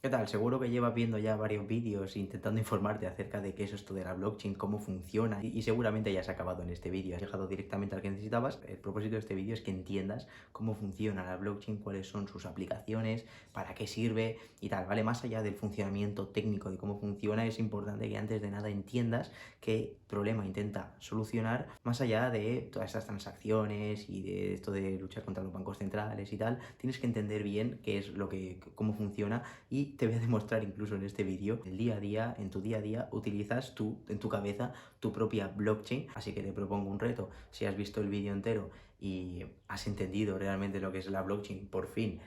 ¿Qué tal? Seguro que llevas viendo ya varios vídeos intentando informarte acerca de qué es esto de la blockchain, cómo funciona y seguramente ya has acabado en este vídeo. Has llegado directamente al que necesitabas. El propósito de este vídeo es que entiendas cómo funciona la blockchain, cuáles son sus aplicaciones, para qué sirve y tal, ¿vale? Más allá del funcionamiento técnico de cómo funciona, es importante que antes de nada entiendas qué problema intenta solucionar, más allá de todas estas transacciones y de esto de luchar contra los bancos centrales y tal. Tienes que entender bien qué es lo que, cómo funciona y te voy a demostrar incluso en este vídeo, el día a día, en tu día a día, utilizas tú, en tu cabeza, tu propia blockchain, así que te propongo un reto. Si has visto el vídeo entero y has entendido realmente lo que es la blockchain, por fin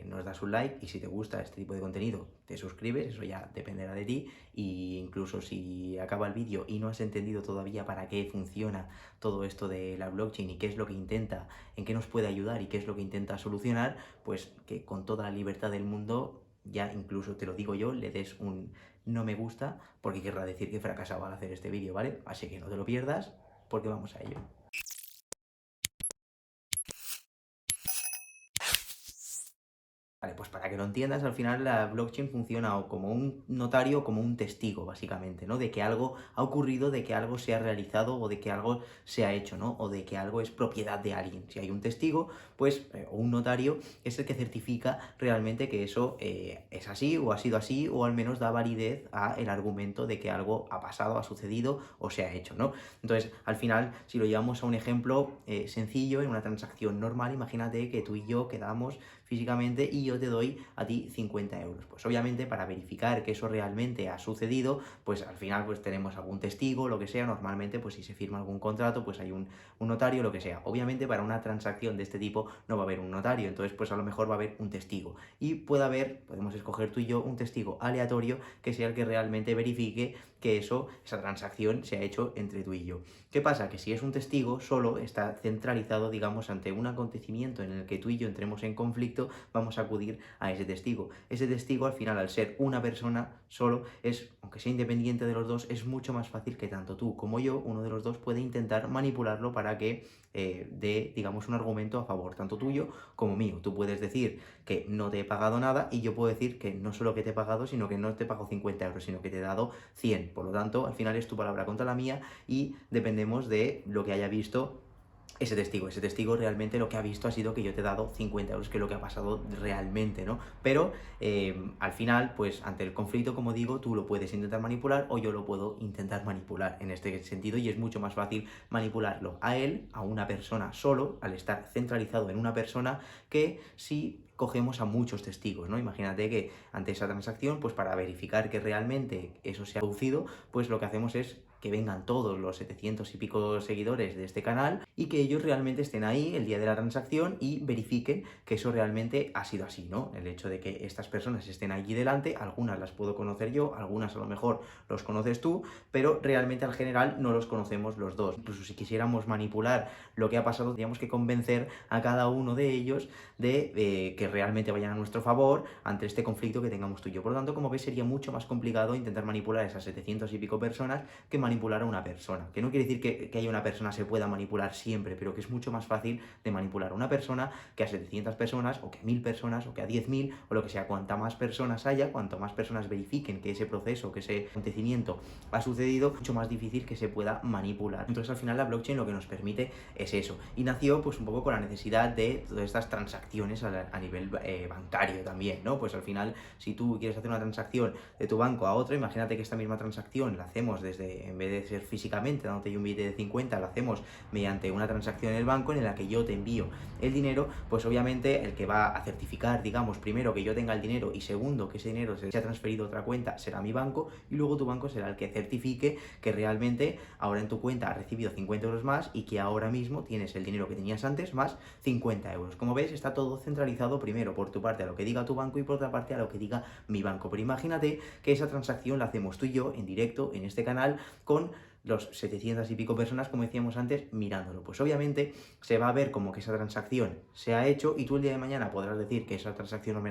nos das un like y si te gusta este tipo de contenido te suscribes, eso ya dependerá de ti y incluso si acaba el vídeo y no has entendido todavía para qué funciona todo esto de la blockchain y qué es lo que intenta, en qué nos puede ayudar y qué es lo que intenta solucionar, pues que con toda la libertad del mundo ya incluso te lo digo yo, le des un no me gusta porque querrá decir que he fracasado al hacer este vídeo, ¿vale? Así que no te lo pierdas porque vamos a ello. Vale, pues para que lo entiendas, al final la blockchain funciona o como un notario o como un testigo, básicamente, ¿no? De que algo ha ocurrido, de que algo se ha realizado o de que algo se ha hecho, ¿no? O de que algo es propiedad de alguien. Si hay un testigo, pues, o un notario, es el que certifica realmente que eso es así o ha sido así o al menos da validez a el argumento de que algo ha pasado, ha sucedido o se ha hecho, ¿no? Entonces, al final, si lo llevamos a un ejemplo sencillo, en una transacción normal, imagínate que tú y yo quedamos físicamente y yo te doy a ti 50 euros. Pues obviamente para verificar que eso realmente ha sucedido, pues al final pues tenemos algún testigo, lo que sea, normalmente pues si se firma algún contrato pues hay un notario, lo que sea. Obviamente para una transacción de este tipo no va a haber un notario, entonces pues a lo mejor va a haber un testigo. Y puede haber, podemos escoger tú y yo, un testigo aleatorio que sea el que realmente verifique que esa transacción se ha hecho entre tú y yo. ¿Qué pasa? Que si es un testigo, solo está centralizado, digamos, ante un acontecimiento en el que tú y yo entremos en conflicto, vamos a acudir a ese testigo. Ese testigo, al final, al ser una persona solo, es, aunque sea independiente de los dos, es mucho más fácil que tanto tú como yo, uno de los dos, puede intentar manipularlo para que dé, digamos, un argumento a favor, tanto tuyo como mío. Tú puedes decir que no te he pagado nada y yo puedo decir que no solo que te he pagado, sino que no te he pagado 50 euros, sino que te he dado 100. Por lo tanto, al final es tu palabra contra la mía y dependemos de lo que haya visto ese testigo. Ese testigo realmente lo que ha visto ha sido que yo te he dado 50 euros, que es lo que ha pasado realmente, ¿no? Pero al final, pues ante el conflicto, como digo, tú lo puedes intentar manipular o yo lo puedo intentar manipular en este sentido y es mucho más fácil manipularlo a él, a una persona solo, al estar centralizado en una persona, que si cogemos a muchos testigos, ¿no? Imagínate que ante esa transacción, pues para verificar que realmente eso se ha producido, pues lo que hacemos es que vengan todos los 700 y pico seguidores de este canal y que ellos realmente estén ahí el día de la transacción y verifiquen que eso realmente ha sido así, ¿no? El hecho de que estas personas estén allí delante, algunas las puedo conocer yo, algunas a lo mejor los conoces tú, pero realmente al general no los conocemos los dos. Incluso si quisiéramos manipular lo que ha pasado, tendríamos que convencer a cada uno de ellos de que realmente vayan a nuestro favor ante este conflicto que tengamos tú y yo. Por lo tanto, como ves, sería mucho más complicado intentar manipular a esas 700 y pico personas que manipular a una persona. Que no quiere decir que haya una persona se pueda manipular siempre, pero que es mucho más fácil de manipular a una persona que a 700 personas, o que a 1000 personas, o que a 10.000, o lo que sea. Cuanta más personas haya, cuanto más personas verifiquen que ese proceso, que ese acontecimiento ha sucedido, mucho más difícil que se pueda manipular. Entonces, al final, la blockchain lo que nos permite es eso. Y nació, pues, un poco con la necesidad de todas estas transacciones a nivel bancario también, ¿no? Pues al final, si tú quieres hacer una transacción de tu banco a otro, imagínate que esta misma transacción la hacemos desde, en vez de ser físicamente, dándote yo un billete de 50, lo hacemos mediante una transacción en el banco en la que yo te envío el dinero, pues obviamente el que va a certificar, digamos, primero que yo tenga el dinero y segundo que ese dinero se ha transferido a otra cuenta será mi banco y luego tu banco será el que certifique que realmente ahora en tu cuenta has recibido 50 euros más y que ahora mismo tienes el dinero que tenías antes más 50 euros. Como ves, está todo centralizado primero por tu parte a lo que diga tu banco y por otra parte a lo que diga mi banco. Pero imagínate que esa transacción la hacemos tú y yo en directo en este canal con los 700 y pico personas, como decíamos antes, mirándolo. Pues obviamente se va a ver como que esa transacción se ha hecho y tú el día de mañana podrás decir que esa transacción no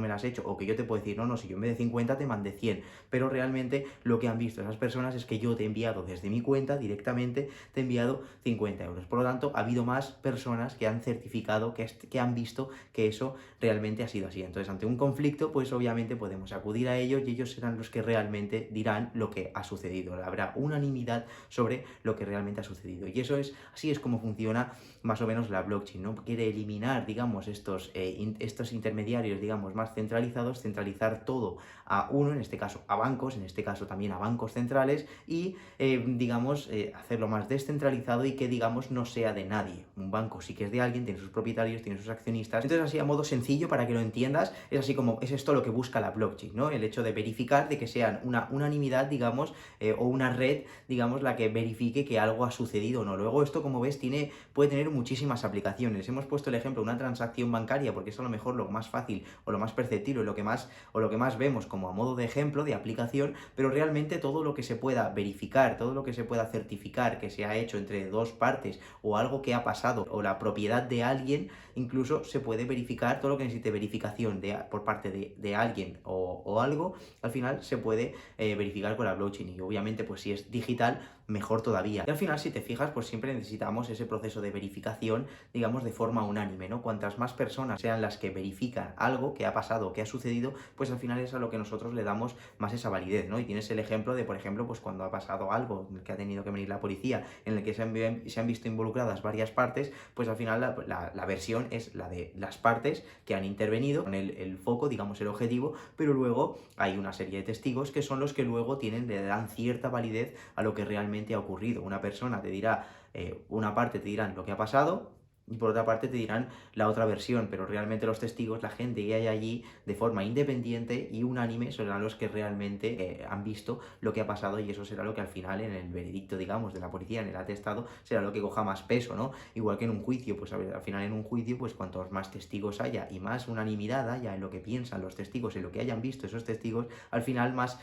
me la has hecho, o que yo te puedo decir, no, no, si yo en vez de 50 te mandé 100, pero realmente lo que han visto esas personas es que yo te he enviado desde mi cuenta directamente, te he enviado 50 euros. Por lo tanto, ha habido más personas que han certificado, que han visto que eso realmente ha sido así. Entonces, ante un conflicto, pues obviamente podemos acudir a ellos y ellos serán los que realmente dirán lo que ha sucedido. Habrá unanimidad sobre lo que realmente ha sucedido. Y eso es, así es como funciona más o menos la blockchain, ¿no? Quiere eliminar, digamos, estos intermediarios, digamos, más centralizados, centralizar todo a uno, en este caso a bancos, en este caso también a bancos centrales, y digamos, hacerlo más descentralizado y que, digamos, no sea de nadie. Un banco sí que es de alguien, tiene sus propietarios, tiene sus accionistas. Entonces, así a modo sencillo, para que lo entiendas, es así como, es esto lo que busca la blockchain, ¿no? El hecho de verificar, de que sean una unanimidad, digamos, o una red, digamos, la que verifique que algo ha sucedido o no. Luego esto, como ves, puede tener muchísimas aplicaciones. Hemos puesto el ejemplo de una transacción bancaria porque es a lo mejor lo más fácil o lo más perceptible, lo que más vemos como a modo de ejemplo, de aplicación, pero realmente todo lo que se pueda verificar, todo lo que se pueda certificar que se ha hecho entre dos partes, o algo que ha pasado, o la propiedad de alguien, incluso se puede verificar. Todo lo que necesite verificación por parte de alguien o algo, al final se puede verificar con la blockchain. Y obviamente, pues si es digital, mejor todavía. Y al final, si te fijas, pues siempre necesitamos ese proceso de verificación, digamos, de forma unánime, ¿no? Cuantas más personas sean las que verifican algo que ha pasado, que ha sucedido, pues al final es a lo que nosotros le damos más esa validez, ¿no? Y tienes el ejemplo de, por ejemplo, pues cuando ha pasado algo que ha tenido que venir la policía, en el que se han visto involucradas varias partes, pues al final la versión es la de las partes que han intervenido con el foco, digamos, el objetivo, pero luego hay una serie de testigos que son los que luego le dan cierta validez a lo que realmente ha ocurrido. Una persona te dirá, una parte te dirán lo que ha pasado, y por otra parte te dirán la otra versión, pero realmente los testigos, la gente que hay allí de forma independiente y unánime, serán los que realmente han visto lo que ha pasado, y eso será lo que al final en el veredicto, digamos, de la policía, en el atestado, será lo que coja más peso, ¿no? Igual que en un juicio, pues al final en un juicio, pues cuantos más testigos haya y más unanimidad haya en lo que piensan los testigos, en lo que hayan visto esos testigos, al final más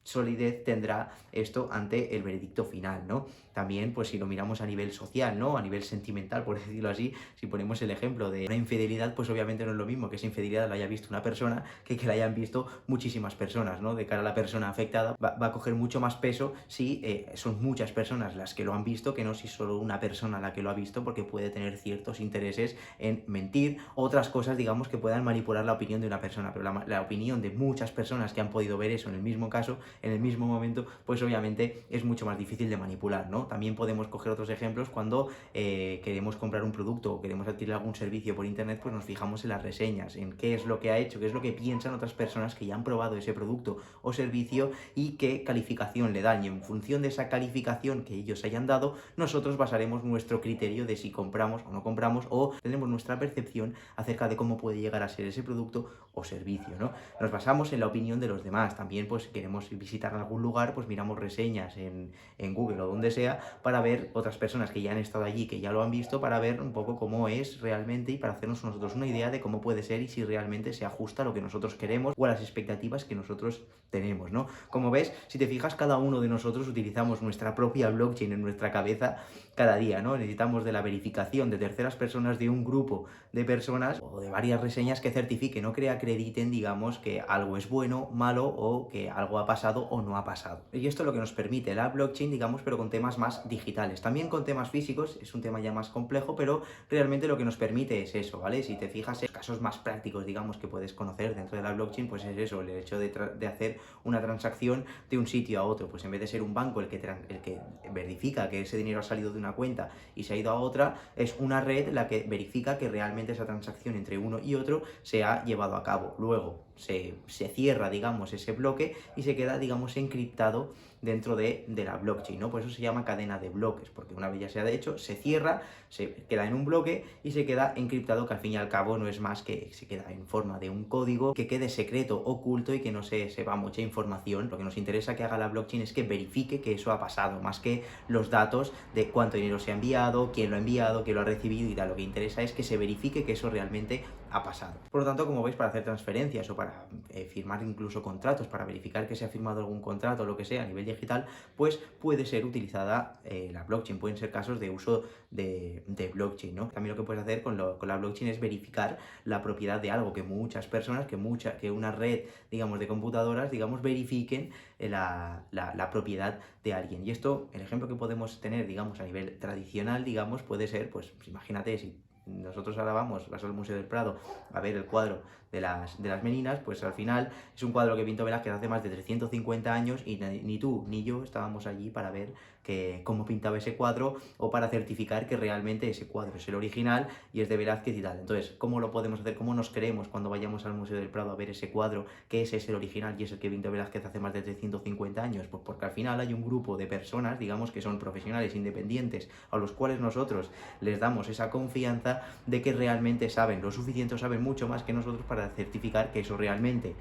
solidez tendrá esto ante el veredicto final, ¿no? También, pues si lo miramos a nivel social, ¿no? A nivel sentimental, por decirlo así, si ponemos el ejemplo de una infidelidad, pues obviamente no es lo mismo que esa infidelidad la haya visto una persona que la hayan visto muchísimas personas, ¿no? De cara a la persona afectada, va a coger mucho más peso si son muchas personas las que lo han visto, que no si solo una persona la que lo ha visto, porque puede tener ciertos intereses en mentir, otras cosas, digamos, que puedan manipular la opinión de una persona, pero la opinión de muchas personas que han podido ver eso en el mismo caso, en el mismo momento, pues obviamente es mucho más difícil de manipular, ¿no? También podemos coger otros ejemplos cuando queremos comprar un producto o queremos adquirir algún servicio por internet, pues nos fijamos en las reseñas, en qué es lo que ha hecho, qué es lo que piensan otras personas que ya han probado ese producto o servicio y qué calificación le dan, y en función de esa calificación que ellos hayan dado, nosotros basaremos nuestro criterio de si compramos o no compramos, o tenemos nuestra percepción acerca de cómo puede llegar a ser ese producto o servicio, ¿no? Nos basamos en la opinión de los demás. También, pues, queremos visitar algún lugar, pues miramos reseñas en Google o donde sea, para ver otras personas que ya han estado allí, que ya lo han visto, para ver un poco cómo es realmente y para hacernos nosotros una idea de cómo puede ser y si realmente se ajusta a lo que nosotros queremos o a las expectativas que nosotros tenemos, ¿no? Como ves, si te fijas, cada uno de nosotros utilizamos nuestra propia blockchain en nuestra cabeza cada día, ¿no? Necesitamos de la verificación de terceras personas, de un grupo de personas o de varias reseñas que certifiquen o que acrediten, digamos, que algo es bueno, malo, o que algo ha pasado o no ha pasado. Y esto es lo que nos permite la blockchain, digamos, pero con temas más digitales. También con temas físicos, es un tema ya más complejo, pero realmente lo que nos permite es eso, ¿vale? Si te fijas en casos más prácticos, digamos, que puedes conocer dentro de la blockchain, pues es eso, el hecho de hacer una transacción de un sitio a otro. Pues en vez de ser un banco el que verifica que ese dinero ha salido de una cuenta y se ha ido a otra, es una red la que verifica que realmente esa transacción entre uno y otro se ha llevado a cabo. Luego se cierra, digamos, ese bloque y se queda, digamos, encriptado dentro de la blockchain, ¿no? Por eso se llama cadena de bloques, porque una vez ya se ha hecho, se cierra, se queda en un bloque y se queda encriptado, que al fin y al cabo no es más que se queda en forma de un código que quede secreto, oculto, y que no se sepa mucha información. Lo que nos interesa que haga la blockchain es que verifique que eso ha pasado, más que los datos de cuánto dinero se ha enviado, quién lo ha recibido y tal. Lo que interesa es que se verifique que eso realmente ha pasado. Por lo tanto, como veis, para hacer transferencias o para firmar incluso contratos, para verificar que se ha firmado algún contrato o lo que sea a nivel digital, pues puede ser utilizada la blockchain, pueden ser casos de uso de blockchain, ¿no? También lo que puedes hacer con la blockchain es verificar la propiedad de algo, que muchas personas, que una red, digamos, de computadoras, digamos, verifiquen la propiedad de alguien. Y esto, el ejemplo que podemos tener, digamos, a nivel tradicional, digamos, puede ser, pues imagínate, si nosotros ahora vas al Museo del Prado a ver el cuadro de las Meninas, pues al final es un cuadro que pintó Velázquez hace más de 350 años y ni tú ni yo estábamos allí para ver cómo pintaba ese cuadro o para certificar que realmente ese cuadro es el original y es de Velázquez y tal. Entonces, ¿cómo lo podemos hacer? ¿Cómo nos creemos cuando vayamos al Museo del Prado a ver ese cuadro que ese es el original y es el que pintó Velázquez hace más de 350 años? Pues porque al final hay un grupo de personas, digamos, que son profesionales independientes, a los cuales nosotros les damos esa confianza de que realmente saben lo suficiente o saben mucho más que nosotros para certificar que eso realmente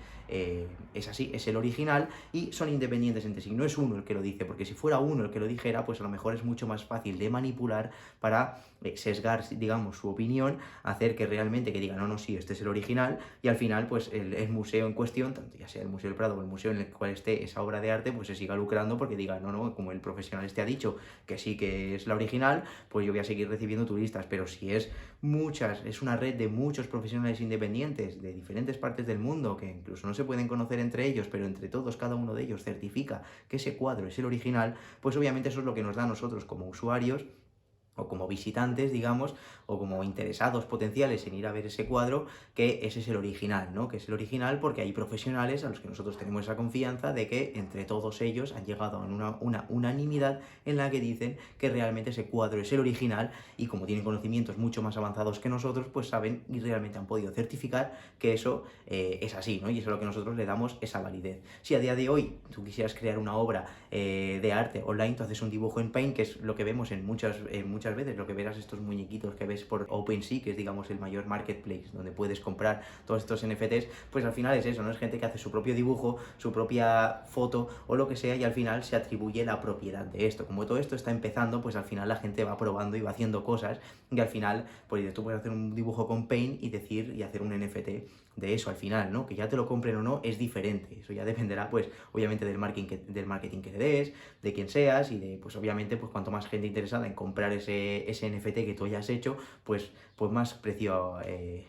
es así, es el original, y son independientes entre sí. No es uno el que lo dice, porque si fuera uno el que lo dijera, pues a lo mejor es mucho más fácil de manipular para sesgar, digamos, su opinión, hacer que realmente que diga, no, no, sí, este es el original, y al final, pues el museo en cuestión, tanto ya sea el Museo del Prado o el museo en el cual esté esa obra de arte, pues se siga lucrando porque diga, no, no, como el profesional este ha dicho que sí que es la original, pues yo voy a seguir recibiendo turistas. Pero si es una red de muchos profesionales independientes de diferentes partes del mundo, que incluso no se pueden conocer entre ellos, pero entre todos, cada uno de ellos certifica que ese cuadro es el original, pues obviamente eso es lo que nos da a nosotros como usuarios o como visitantes, digamos, o como interesados potenciales en ir a ver ese cuadro, que ese es el original, ¿no? Que es el original porque hay profesionales a los que nosotros tenemos esa confianza de que entre todos ellos han llegado a una unanimidad en la que dicen que realmente ese cuadro es el original, y como tienen conocimientos mucho más avanzados que nosotros, pues saben y realmente han podido certificar que eso es así, ¿no? Y eso es lo que nosotros le damos esa validez. Si a día de hoy tú quisieras crear una obra de arte online, tú haces un dibujo en Paint, que es lo que vemos en muchas veces, lo que verás estos muñequitos que ves por OpenSea, que es, digamos, el mayor marketplace donde puedes comprar todos estos NFTs, pues al final es eso, ¿no? Es gente que hace su propio dibujo, su propia foto o lo que sea, y al final se atribuye la propiedad de esto. Como todo esto está empezando, pues al final la gente va probando y va haciendo cosas, y al final, pues tú puedes hacer un dibujo con Paint y hacer un NFT de eso al final, ¿no? Que ya te lo compren o no es diferente, eso ya dependerá, pues, obviamente del marketing que le des, de quién seas, y de, pues, obviamente, pues, cuanto más gente interesada en comprar ese NFT que tú hayas hecho, pues más precio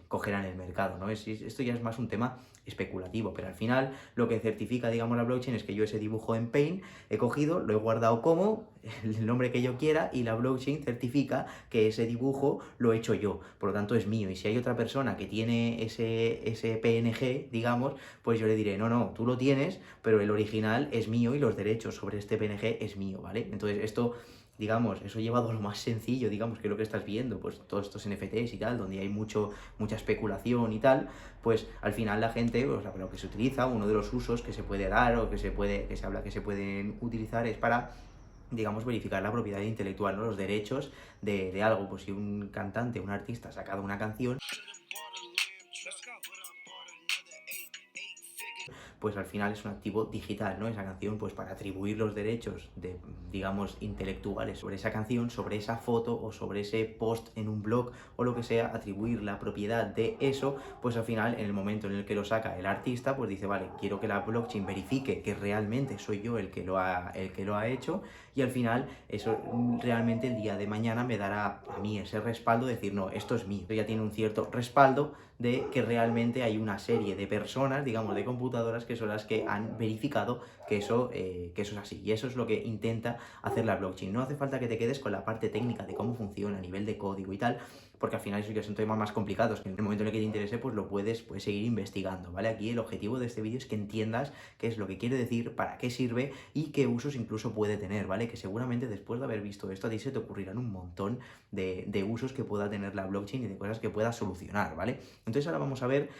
cogerá en el mercado, ¿no? Esto ya es más un tema especulativo, pero al final lo que certifica, digamos, la blockchain es que yo ese dibujo en Paint he cogido, lo he guardado como el nombre que yo quiera, y la blockchain certifica que ese dibujo lo he hecho yo, por lo tanto es mío. Y si hay otra persona que tiene ese PNG, digamos, pues yo le diré, no, no, tú lo tienes, pero el original es mío y los derechos sobre este PNG es mío, ¿vale? Entonces esto, digamos, eso llevado a lo más sencillo, digamos, que es lo que estás viendo, pues todos estos NFTs y tal, donde hay mucha especulación y tal, pues al final la gente, o sea, lo que se utiliza, uno de los usos que se puede dar o que se habla que se pueden utilizar es para, digamos, verificar la propiedad intelectual, ¿no? Los derechos de algo. Pues si un cantante, un artista ha sacado una canción, pues al final es un activo digital, ¿no? Esa canción, pues para atribuir los derechos digamos, intelectuales sobre esa canción, sobre esa foto o sobre ese post en un blog o lo que sea, atribuir la propiedad de eso, pues al final, en el momento en el que lo saca el artista, pues dice, vale, quiero que la blockchain verifique que realmente soy yo el que lo ha hecho, y al final eso realmente el día de mañana me dará a mí ese respaldo de decir, no, esto es mío. Esto ya tiene un cierto respaldo de que realmente hay una serie de personas, digamos, de computadoras, que son las que han verificado que eso es así. Y eso es lo que intenta hacer la blockchain. No hace falta que te quedes con la parte técnica de cómo funciona a nivel de código y tal, porque al final eso ya son temas más complicados, que en el momento en el que te interese, pues lo puedes seguir investigando, ¿vale? Aquí el objetivo de este vídeo es que entiendas qué es lo que quiere decir, para qué sirve y qué usos incluso puede tener, ¿vale? Que seguramente después de haber visto esto a ti se te ocurrirán un montón de usos que pueda tener la blockchain y de cosas que pueda solucionar, ¿vale? Entonces ahora vamos a ver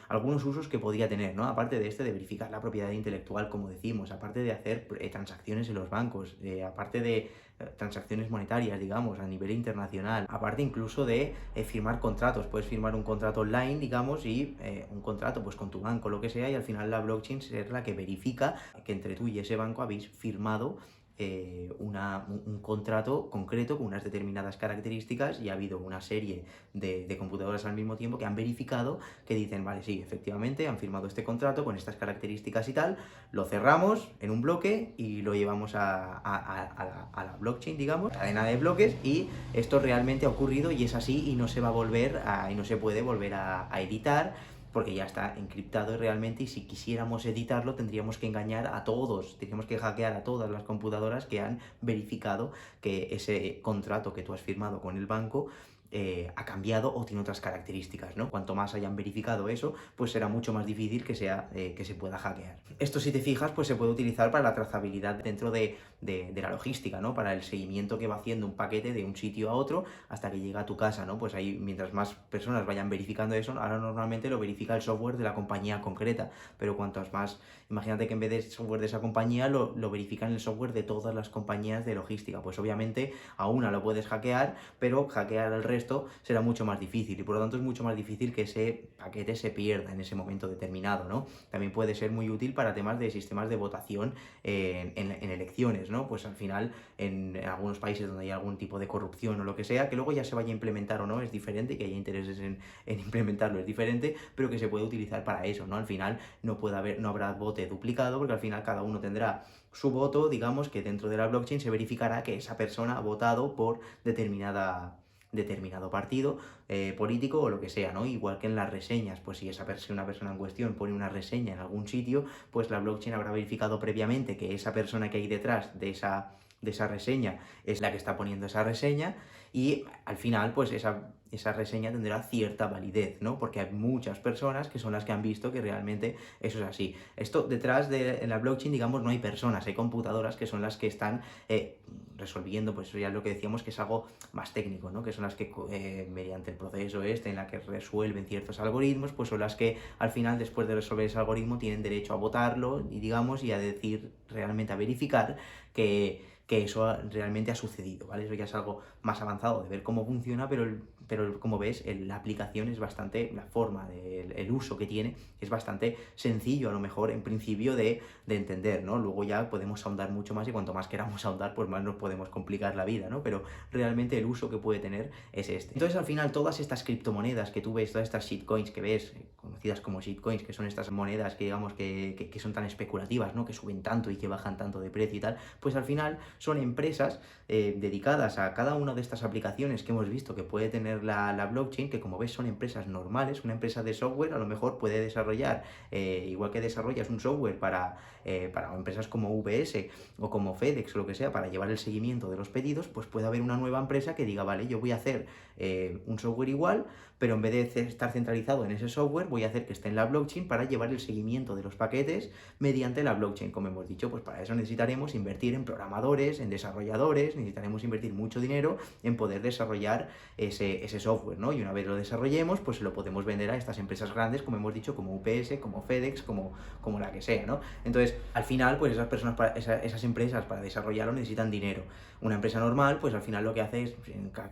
algunos usos que podría tener, ¿no? Aparte de de verificar la propiedad intelectual, como decimos, aparte de hacer transacciones en los bancos, aparte de transacciones monetarias, digamos, a nivel internacional, aparte incluso de firmar contratos. Puedes firmar un contrato online, digamos, y un contrato pues con tu banco, lo que sea, y al final la blockchain es la que verifica que entre tú y ese banco habéis firmado un contrato concreto con unas determinadas características y ha habido una serie de computadoras al mismo tiempo que han verificado, que dicen, vale, sí, efectivamente han firmado este contrato con estas características y tal, lo cerramos en un bloque y lo llevamos a la blockchain, digamos, cadena de bloques, y esto realmente ha ocurrido y es así y no se va a volver y no se puede volver a editar, porque ya está encriptado realmente, y si quisiéramos editarlo tendríamos que engañar a todos, tendríamos que hackear a todas las computadoras que han verificado que ese contrato que tú has firmado con el banco ha cambiado o tiene otras características, ¿no? Cuanto más hayan verificado eso, pues será mucho más difícil que se pueda hackear. Esto, si te fijas, pues se puede utilizar para la trazabilidad dentro de la logística, ¿no? Para el seguimiento que va haciendo un paquete de un sitio a otro hasta que llega a tu casa, ¿no? Pues ahí, mientras más personas vayan verificando eso, ahora normalmente lo verifica el software de la compañía concreta, pero cuantas más, imagínate que en vez de software de esa compañía, lo verifican el software de todas las compañías de logística. Pues obviamente a una lo puedes hackear, pero hackear al resto será mucho más difícil, y por lo tanto es mucho más difícil que ese paquete se pierda en ese momento determinado, ¿no? También puede ser muy útil para temas de sistemas de votación en elecciones, ¿no? Pues al final, en algunos países donde hay algún tipo de corrupción o lo que sea, que luego ya se vaya a implementar o no, es diferente, que haya intereses en implementarlo es diferente, pero que se puede utilizar para eso, ¿no? Al final no habrá voto duplicado, porque al final cada uno tendrá su voto, digamos que dentro de la blockchain se verificará que esa persona ha votado por determinado partido político o lo que sea, ¿no? Igual que en las reseñas, pues si una persona en cuestión pone una reseña en algún sitio, pues la blockchain habrá verificado previamente que esa persona que hay detrás de esa reseña es la que está poniendo esa reseña, y al final pues esa reseña tendrá cierta validez, ¿no? Porque hay muchas personas que son las que han visto que realmente eso es así. Esto detrás en la blockchain, digamos, no hay personas, hay computadoras que son las que están resolviendo, pues eso ya es lo que decíamos, que es algo más técnico, ¿no? Que son las que mediante el proceso en la que resuelven ciertos algoritmos, pues son las que al final, después de resolver ese algoritmo, tienen derecho a votarlo y, digamos, y a decir, realmente a verificar que eso realmente ha sucedido, ¿vale? Eso ya es algo más avanzado de ver cómo funciona, pero como ves, la aplicación es bastante, la forma, el uso que tiene es bastante sencillo, a lo mejor, en principio, de entender, ¿no? Luego ya podemos ahondar mucho más, y cuanto más queramos ahondar, pues más nos podemos complicar la vida, ¿no? Pero realmente el uso que puede tener es este. Entonces, al final, todas estas criptomonedas que tú ves, todas estas shitcoins que ves, conocidas como shitcoins, que son estas monedas que, digamos, que son tan especulativas, ¿no? Que suben tanto y que bajan tanto de precio y tal, pues al final son empresas dedicadas a cada una de estas aplicaciones que hemos visto que puede tener la blockchain, que, como ves, son empresas normales. Una empresa de software a lo mejor puede desarrollar, igual que desarrollas un software para empresas como UPS o como FedEx o lo que sea, para llevar el seguimiento de los pedidos, pues puede haber una nueva empresa que diga, vale, yo voy a hacer un software igual, pero en vez de estar centralizado en ese software, voy a hacer que esté en la blockchain para llevar el seguimiento de los paquetes mediante la blockchain. Como hemos dicho, pues para eso necesitaremos invertir en programadores, en desarrolladores, necesitaremos invertir mucho dinero en poder desarrollar ese software, ¿no? Y una vez lo desarrollemos, pues lo podemos vender a estas empresas grandes, como hemos dicho, como UPS, como FedEx, como la que sea, ¿no? Entonces, al final, pues esas empresas, para desarrollarlo, necesitan dinero. Una empresa normal, pues al final lo que hace es,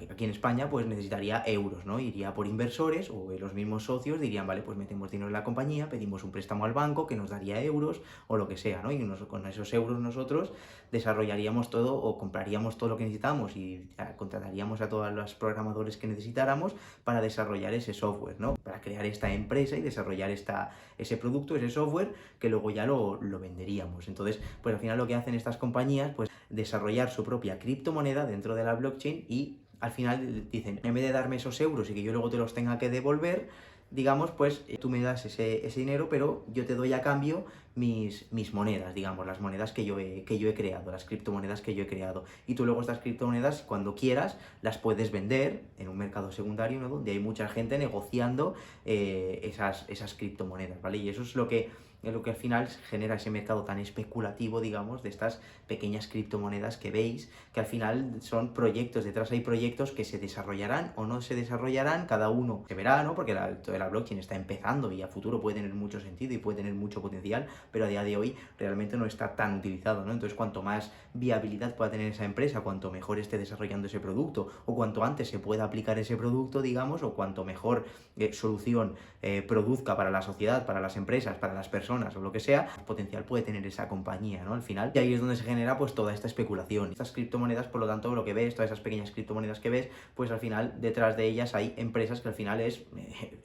aquí en España, pues necesitaría euros, ¿no? Iría por inversores, o los mismos socios dirían, vale, pues metemos dinero en la compañía, pedimos un préstamo al banco que nos daría euros o lo que sea, ¿no? Y con esos euros nosotros desarrollaríamos todo, o compraríamos todo lo que necesitamos, y contrataríamos a todos los programadores que necesitáramos para desarrollar ese software, ¿no? Para crear esta empresa y desarrollar ese producto, ese software, que luego ya lo venderíamos. Entonces, pues al final lo que hacen estas compañías, pues desarrollar su propia criptomoneda dentro de la blockchain, y al final dicen, en vez de darme esos euros y que yo luego te los tenga que devolver, digamos, pues tú me das ese dinero, pero yo te doy a cambio mis monedas, digamos, las monedas que yo he creado, las criptomonedas que yo he creado. Y tú luego estas criptomonedas, cuando quieras, las puedes vender en un mercado secundario, ¿no? Donde hay mucha gente negociando esas criptomonedas, ¿vale? Y eso es lo que al final genera ese mercado tan especulativo, digamos, de estas pequeñas criptomonedas que veis, que al final son proyectos. Detrás hay proyectos que se desarrollarán o no se desarrollarán, cada uno se verá, ¿no? Porque toda la blockchain está empezando y a futuro puede tener mucho sentido y puede tener mucho potencial, pero a día de hoy realmente no está tan utilizado, ¿no? Entonces, cuanto más viabilidad pueda tener esa empresa, cuanto mejor esté desarrollando ese producto, o cuanto antes se pueda aplicar ese producto, digamos, o cuanto mejor solución produzca para la sociedad, para las empresas, para las personas, personas o lo que sea, el potencial puede tener esa compañía, ¿no? Al final, y ahí es donde se genera pues toda esta especulación. Estas criptomonedas, por lo tanto, lo que ves, todas esas pequeñas criptomonedas que ves, pues al final detrás de ellas hay empresas que al final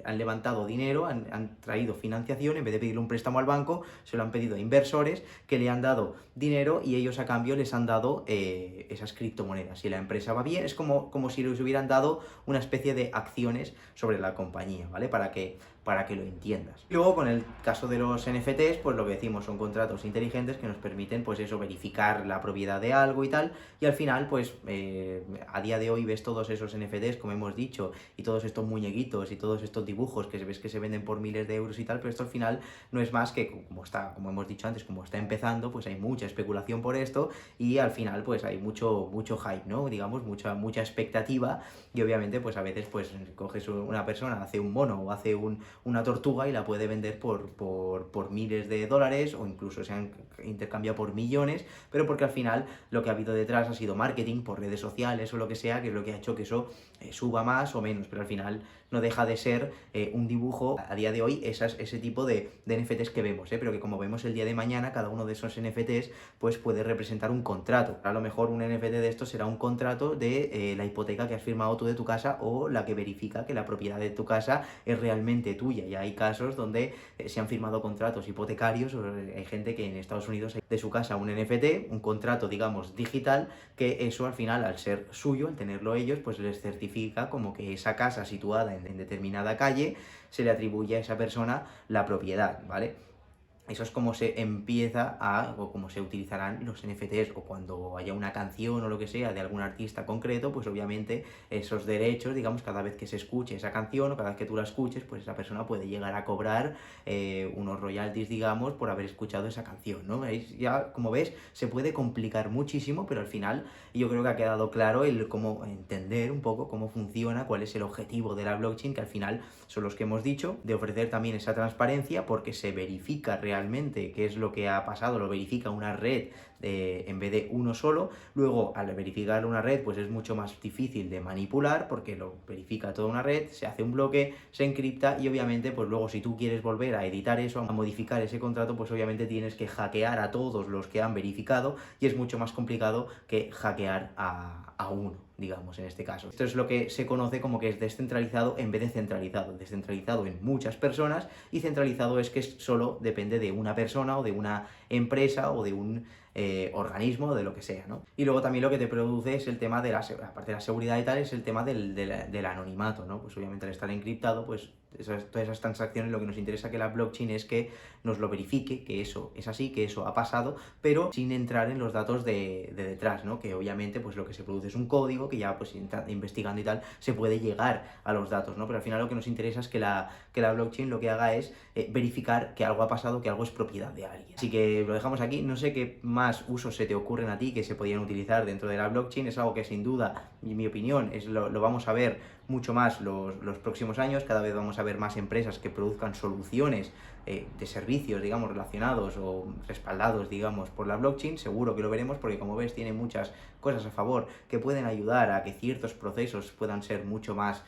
han levantado dinero, han traído financiación, en vez de pedirle un préstamo al banco, se lo han pedido a inversores que le han dado dinero y ellos a cambio les han dado esas criptomonedas. Si la empresa va bien, es como si les hubieran dado una especie de acciones sobre la compañía, ¿vale? Para que lo entiendas. Y luego con el caso de los NFTs, pues lo que decimos son contratos inteligentes que nos permiten, pues eso, verificar la propiedad de algo y tal, y al final, pues a día de hoy ves todos esos NFTs, como hemos dicho, y todos estos muñequitos y todos estos dibujos que ves que se venden por miles de euros y tal, pero esto al final no es más que, como hemos dicho antes, como está empezando, pues hay mucha especulación por esto, y al final, pues hay mucho hype, ¿no? Digamos, mucha expectativa, y obviamente, pues a veces, pues coges una persona, hace un mono o hace una tortuga y la puede vender por miles de dólares o incluso se han intercambiado por millones, pero porque al final lo que ha habido detrás ha sido marketing por redes sociales o lo que sea, que es lo que ha hecho que eso suba más o menos, pero al final no deja de ser un dibujo a día de hoy, ese tipo de NFTs que vemos, pero que como vemos el día de mañana, cada uno de esos NFTs pues puede representar un contrato. A lo mejor un NFT de esto será un contrato de la hipoteca que has firmado tú de tu casa o la que verifica que la propiedad de tu casa es realmente tuya. Y hay casos donde se han firmado contratos hipotecarios, o hay gente que en Estados Unidos hay de su casa un NFT, un contrato digamos digital, que eso al final al ser suyo, al tenerlo ellos, pues les certifica como que esa casa situada en determinada calle se le atribuye a esa persona la propiedad, ¿vale? Eso es como se empieza o como se utilizarán los NFTs, o cuando haya una canción o lo que sea de algún artista concreto, pues obviamente esos derechos, digamos, cada vez que se escuche esa canción o cada vez que tú la escuches, pues esa persona puede llegar a cobrar unos royalties, digamos, por haber escuchado esa canción, ¿no? Ya, como ves, se puede complicar muchísimo, pero al final yo creo que ha quedado claro el cómo entender un poco cómo funciona, cuál es el objetivo de la blockchain, que al final son los que hemos dicho, de ofrecer también esa transparencia porque se verifica realmente qué es lo que ha pasado, lo verifica una red en vez de uno solo. Luego, al verificar una red, pues es mucho más difícil de manipular porque lo verifica toda una red, se hace un bloque, se encripta y obviamente, pues luego si tú quieres volver a editar eso, a modificar ese contrato, pues obviamente tienes que hackear a todos los que han verificado y es mucho más complicado que hackear a uno, digamos, en este caso. Esto es lo que se conoce como que es descentralizado en vez de centralizado. Descentralizado en muchas personas y centralizado es que solo depende de una persona o de una empresa o de un organismo o de lo que sea, ¿no? Y luego también lo que te produce es el tema de aparte de la seguridad y tal, es el tema del anonimato, ¿no? Pues obviamente al estar encriptado, pues todas esas transacciones, lo que nos interesa que la blockchain es que nos lo verifique, que eso es así, que eso ha pasado, pero sin entrar en los datos de detrás, ¿no? Que obviamente pues lo que se produce es un código que ya pues investigando y tal se puede llegar a los datos, ¿no? Pero al final lo que nos interesa es que la blockchain lo que haga es verificar que algo ha pasado, que algo es propiedad de alguien. Así que lo dejamos aquí. No sé qué más usos se te ocurren a ti que se podrían utilizar dentro de la blockchain. Es algo que sin duda, en mi opinión, lo vamos a ver mucho más los próximos años. Cada vez vamos a ver más empresas que produzcan soluciones de servicios, digamos, relacionados o respaldados, digamos, por la blockchain. Seguro que lo veremos porque, como ves, tiene muchas cosas a favor que pueden ayudar a que ciertos procesos puedan ser mucho más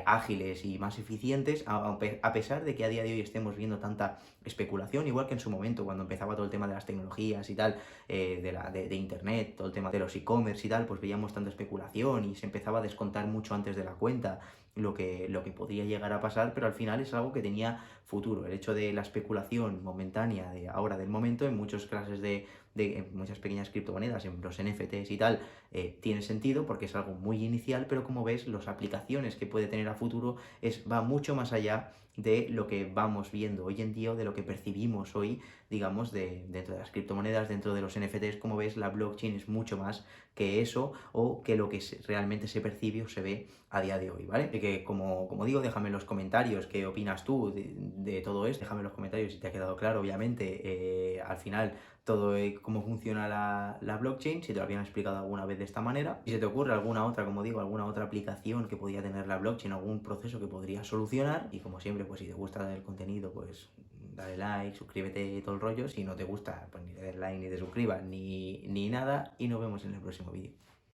ágiles y más eficientes, a pesar de que a día de hoy estemos viendo tanta especulación, igual que en su momento cuando empezaba todo el tema de las tecnologías y tal, de internet, todo el tema de los e-commerce y tal, pues veíamos tanta especulación y se empezaba a descontar mucho antes de la cuenta lo que podría llegar a pasar, pero al final es algo que tenía futuro. El hecho de la especulación momentánea de ahora del momento en muchas clases en muchas pequeñas criptomonedas, en los NFTs y tal, tiene sentido porque es algo muy inicial, pero como ves, las aplicaciones que puede tener a futuro va mucho más allá de lo que vamos viendo hoy en día o de lo que percibimos hoy, digamos, dentro de las criptomonedas, dentro de los NFTs. Como ves, la blockchain es mucho más que eso o que lo que realmente se percibe o se ve a día de hoy, ¿vale? De que, como digo, déjame en los comentarios qué opinas tú de todo esto, déjame en los comentarios si te ha quedado claro, obviamente, al final todo cómo funciona la blockchain, si te lo habían explicado alguna vez de esta manera. Si se te ocurre alguna otra, como digo, alguna otra aplicación que podría tener la blockchain, algún proceso que podría solucionar. Y como siempre, pues si te gusta el contenido, pues dale like, suscríbete y todo el rollo. Si no te gusta, pues ni le des like, ni te suscribas, ni nada. Y nos vemos en el próximo vídeo.